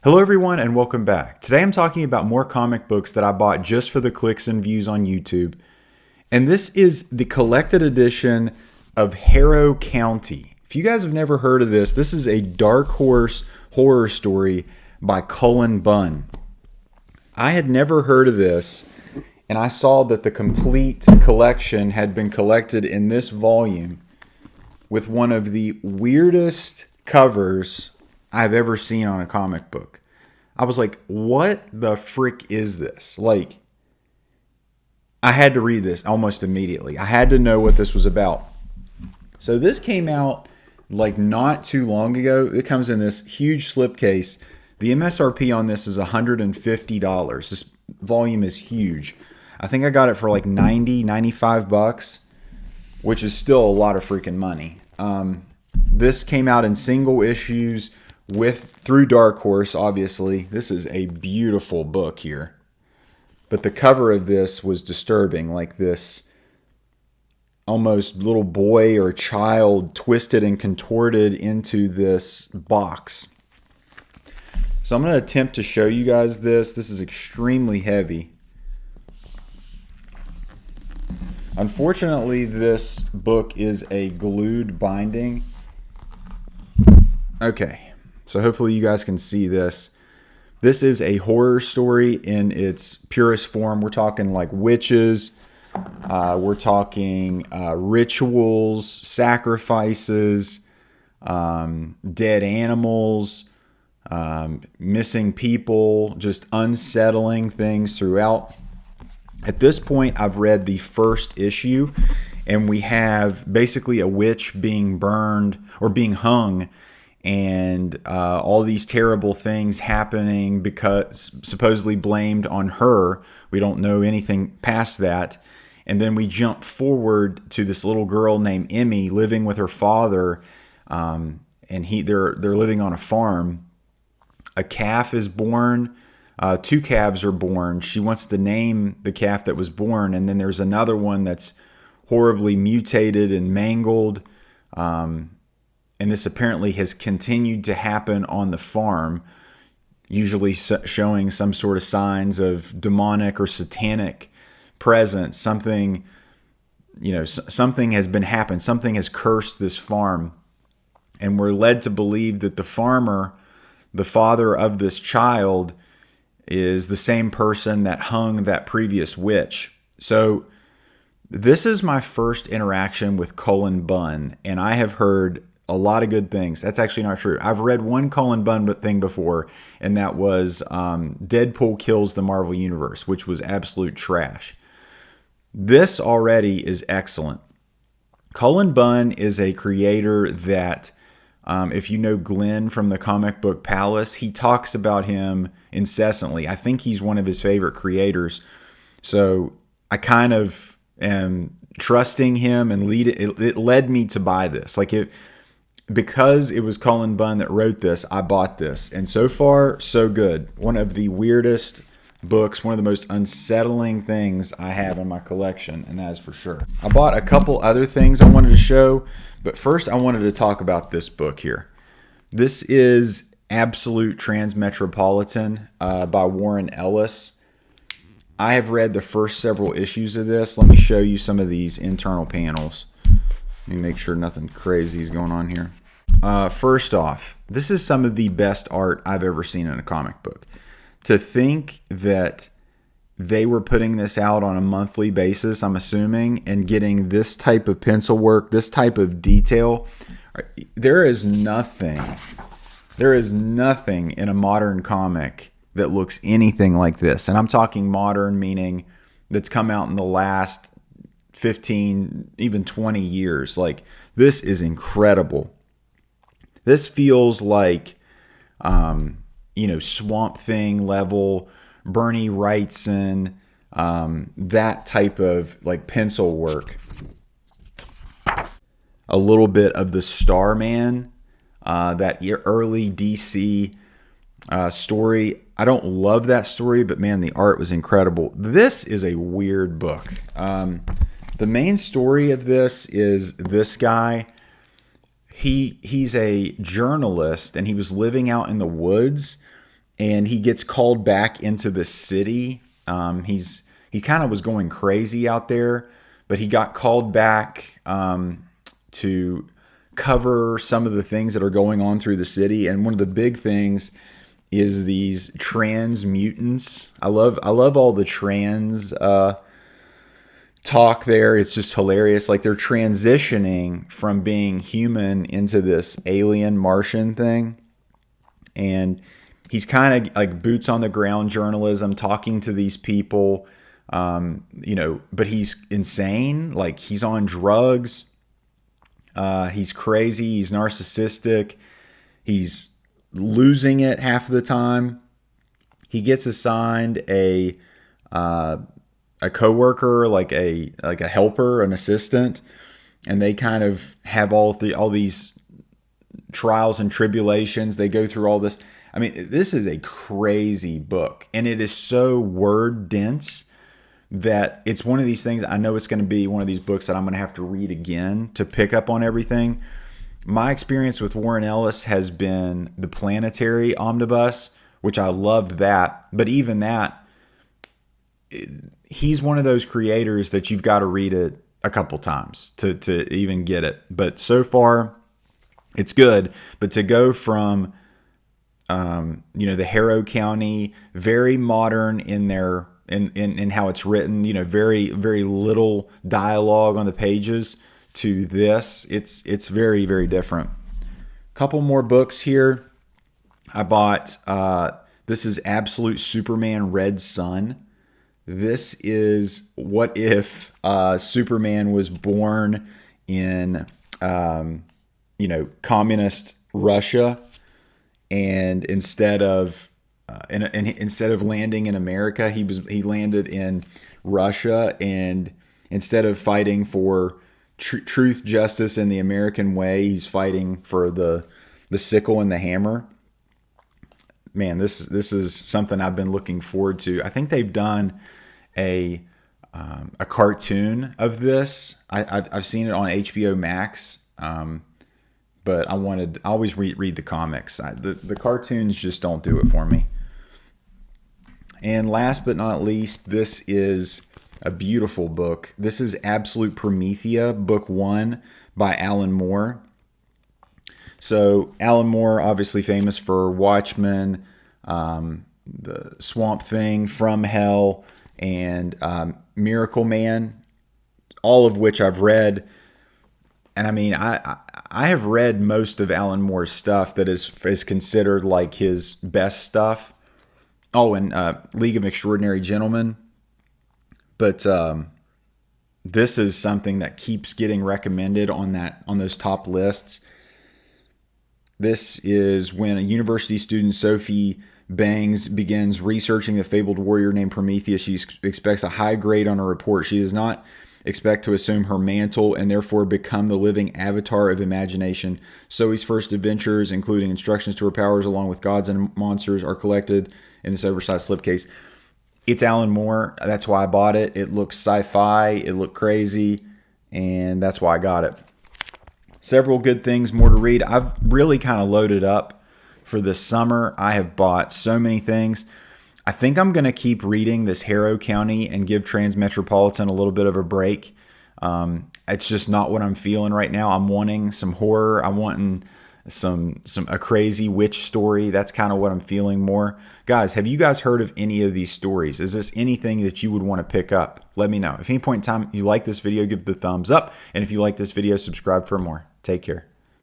Hello everyone and welcome back. Today I'm talking about more comic books that I bought just for the clicks and views on YouTube. And this is the collected edition of Harrow County. If you guys have never heard of this, this is a dark horse horror story by Cullen Bunn. I had never heard of this, and I saw that the complete collection had been collected in this volume with one of the weirdest covers I've ever seen on a comic book. I was like, what the frick is this? Like, I had to read this almost immediately. I had to know what this was about. So this came out like not too long ago. It comes in this huge slipcase. The MSRP on this is $150. This volume is huge. I think I got it for like 95 bucks, which is still a lot of freaking money. This came out in single issues through Dark Horse, obviously. This is a beautiful book here. But the cover of this was disturbing, like this almost little boy or child twisted and contorted into this box. So I'm going to attempt to show you guys this. This is extremely heavy. Unfortunately, this book is a glued binding. Okay. So hopefully you guys can see this. This is a horror story in its purest form. We're talking like witches. We're talking rituals, sacrifices, dead animals, missing people, just unsettling things throughout. At this point, I've read the first issue, and we have basically a witch being burned or being hung, and all these terrible things happening because supposedly blamed on her. We don't know anything past that. And then we jump forward to this little girl named Emmy living with her father, and they're living on a farm. A calf is born. Two calves are born. She wants to name the calf that was born, and then there's another one that's horribly mutated and mangled. And this apparently has continued to happen on the farm, usually showing some sort of signs of demonic or satanic presence. Something has been happened. Something has cursed this farm. And we're led to believe that the farmer, the father of this child, is the same person that hung that previous witch. So this is my first interaction with Cullen Bunn, and I have heard a lot of good things. That's actually not true. I've read one Cullen Bunn thing before, and that was Deadpool Kills the Marvel Universe, which was absolute trash. This already is excellent. Cullen Bunn is a creator that, if you know Glenn from the Comic Book Palace, he talks about him incessantly. I think he's one of his favorite creators. So I kind of am trusting him, and it led me to buy this. Because it was Cullen Bunn that wrote this, I bought this. And so far, so good. One of the weirdest books, one of the most unsettling things I have in my collection, and that is for sure. I bought a couple other things I wanted to show, but first I wanted to talk about this book here. This is Absolute Transmetropolitan by Warren Ellis. I have read the first several issues of this. Let me show you some of these internal panels. Let me make sure nothing crazy is going on here. First off, this is some of the best art I've ever seen in a comic book. To think that they were putting this out on a monthly basis, I'm assuming, and getting this type of pencil work, this type of detail. There is nothing in a modern comic that looks anything like this. And I'm talking modern, meaning that's come out in the last 15, even 20 years. Like, this is incredible. This feels like, Swamp Thing level, Bernie Wrightson, that type of like pencil work. A little bit of the Starman, that early DC story. I don't love that story, but man, the art was incredible. This is a weird book. The main story of this is this guy. He's a journalist, and he was living out in the woods, and he gets called back into the city. He kind of was going crazy out there, but he got called back to cover some of the things that are going on through the city. And one of the big things is these trans mutants. I love all the trans talk there. It's just hilarious. Like, they're transitioning from being human into this alien Martian thing. And he's kind of like boots on the ground journalism, talking to these people, but he's insane. Like, he's on drugs. He's crazy. He's narcissistic. He's losing it half of the time. He gets assigned a coworker, like a helper, an assistant, and they kind of have all these trials and tribulations. They go through all this. I mean, this is a crazy book, and it is so word dense that it's one of these things. I know it's going to be one of these books that I'm going to have to read again to pick up on everything. My experience with Warren Ellis has been the Planetary Omnibus, which I loved that. But even that, he's one of those creators that you've got to read it a couple times to even get it. But so far, it's good. But to go from, the Harrow County, very modern in their in how it's written, very, very little dialogue on the pages, to this, it's very, very different. Couple more books here. I bought, this is Absolute Superman Red Sun. This is what if Superman was born in, communist Russia, and instead of landing in America, he landed in Russia, and instead of fighting for truth, justice, and the American way, he's fighting for the sickle and the hammer. Man, this is something I've been looking forward to. I think they've done a cartoon of this. I've seen it on HBO Max, but I always read the comics. The cartoons just don't do it for me. And last but not least, this is a beautiful book. This is Absolute Promethea Book One by Alan Moore. So Alan Moore, obviously famous for Watchmen, the Swamp Thing, From Hell, and Miracle Man, all of which I've read. And I mean, I have read most of Alan Moore's stuff that is considered like his best stuff. Oh, and League of Extraordinary Gentlemen. But this is something that keeps getting recommended on those top lists. This is when a university student, Sophie Bangs, begins researching the fabled warrior named Prometheus. She expects a high grade on her report. She does not expect to assume her mantle and therefore become the living avatar of imagination. Zoe's first adventures, including instructions to her powers along with gods and monsters, are collected in this oversized slipcase. It's Alan Moore. That's why I bought it. It looks sci-fi. It looked crazy, and that's why I got it. Several good things more to read. I've really kind of loaded up for this summer. I have bought so many things. I think I'm going to keep reading this Harrow County and give Transmetropolitan a little bit of a break. It's just not what I'm feeling right now. I'm wanting some horror. I'm wanting a crazy witch story. That's kind of what I'm feeling more. Guys, have you guys heard of any of these stories? Is this anything that you would want to pick up? Let me know. If at any point in time you like this video, give it the thumbs up. And if you like this video, subscribe for more. Take care.